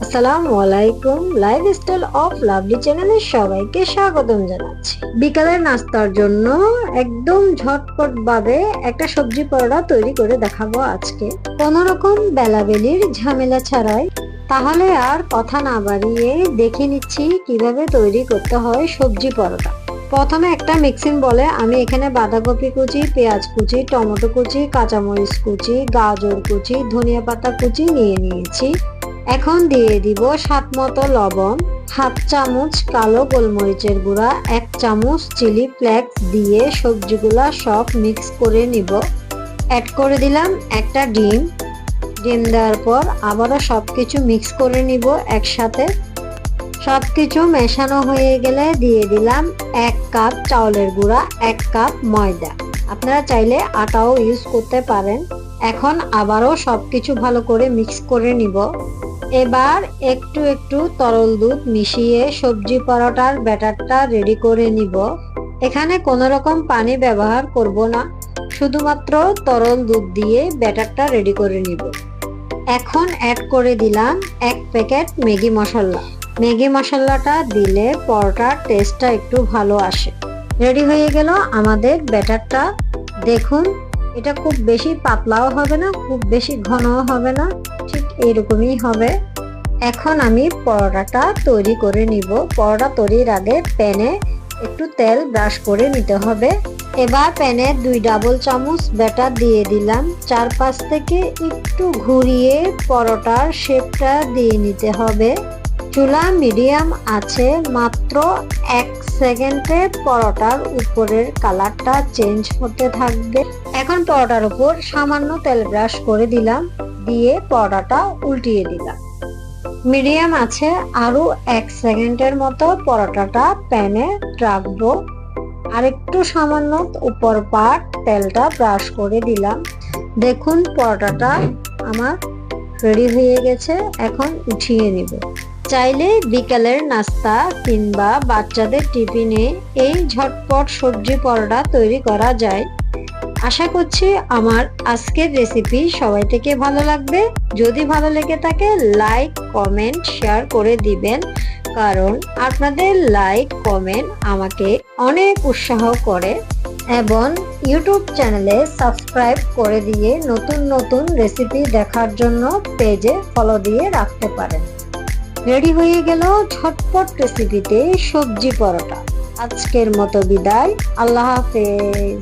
আসসালামু আলাইকুম, lifestyle of lovely চ্যানেলে সবাইকে স্বাগতম জানাচ্ছি। বিকালের নাস্তার জন্য একদম ঝটপট ভাবে একটা সবজি পরোটা তৈরি করে দেখাবো আজকে, কোনো রকম বেলাবেলির ঝামেলা ছাড়াই। তাহলে আর কথা না বাড়িয়ে দেখে নিচ্ছি কিভাবে তৈরি করতে হয় সবজি পরোটা। প্রথমে একটা মিক্সিং বলে আমি এখানে বাঁধাকপি কুচি, পেঁয়াজ কুচি, টমেটো কুচি, কাঁচামরিচ কুচি, গাজর কুচি, ধনিয়া পাতা কুচি নিয়ে নিয়েছি। এখন দিয়ে দিব স্বাদ মতো লবণ, হাফ চামচ কালো গোলমরিচের গুঁড়া, 1 চামচ চিলি ফ্লেক্স দিয়ে সবজিগুলা সব মিক্স করে নিব। অ্যাড করে দিলাম একটা ডিম দেওয়ার পর আবারও সবকিছু মিক্স করে নিব একসাথে। সবকিছু মেশানো হয়ে গেলে দিয়ে দিলাম 1 কাপ চাউলের গুঁড়া, 1 কাপ ময়দা। আপনারা চাইলে আটাও ইউজ করতে পারেন। এখন আবারও সবকিছু ভালো করে মিক্স করে নিব। এবার একটু একটু তরল দুধ মিশিয়ে সবজি পরোটার ব্যাটারটা রেডি করে নিব। এখানে কোনো রকম পানি ব্যবহার করব না, শুধুমাত্র তরল দুধ দিয়ে ব্যাটারটা রেডি করে নিব। এখন অ্যাড করে দিলাম 1 প্যাকেট ম্যাগি মশলা। ম্যাগি মশলাটা দিলে পরোটার টেস্টটা একটু ভালো আসে। রেডি হয়ে গেল আমাদের ব্যাটারটা। দেখুন, এটা খুব বেশি পাতলাও হবে না, খুব বেশি ঘনও হবে না, ঠিক এরকমই হবে। এখন আমি পরোটাটা তৈরি করে নিব। পরোটা তৈরির আগে প্যানে একটু তেল ব্রাশ করে নিতে হবে। এবার প্যানে 2 ডাবল চামচ ব্যাটার দিয়ে দিলাম। চারপাশ থেকে একটু ঘুরিয়ে পরোটার শেপটা দিয়ে নিতে হবে। চুলা মিডিয়াম আছে, মাত্র 1 সেকেন্ডে পরোটার উপরের কালারটা চেঞ্জ হতে থাকবে। এখন পরোটার উপর সামান্য তেল ব্রাশ করে দিলাম, দিয়ে পরোটাটা উল্টিয়ে দিলাম। মিডিয়াম আছে, আরো 1 সেকেন্ডের মতো পরোটাটা প্যানে রাখবো। আর একটু সামান্য উপর পাট তেলটা ব্রাশ করে দিলাম। দেখুন, পরোটাটা আমার রেডি হয়ে গেছে। এখন উঠিয়ে নিব। চাইলে বিকালের নাস্তা কিংবা বাচ্চাদের টিফিনে এই ঝটপট সবজি পরোটা তৈরি করা যায়। আশা করছি আমার আজকের রেসিপি সবাই থেকে ভালো লাগবে। যদি ভালো লেগে থাকে লাইক, কমেন্ট, শেয়ার করে দিবেন, কারণ আপনাদের লাইক, কমেন্ট আমাকে অনেক উৎসাহ করে। এবং ইউটিউব চ্যানেলে সাবস্ক্রাইব করে দিয়ে নতুন নতুন রেসিপি দেখার জন্য পেজে ফলো দিয়ে রাখতে পারেন। রেডি হয়ে গেল ঝটপট রেসিপিতে সবজি পরোটা। আজকের মতো বিদায়, আল্লাহ হাফেজ।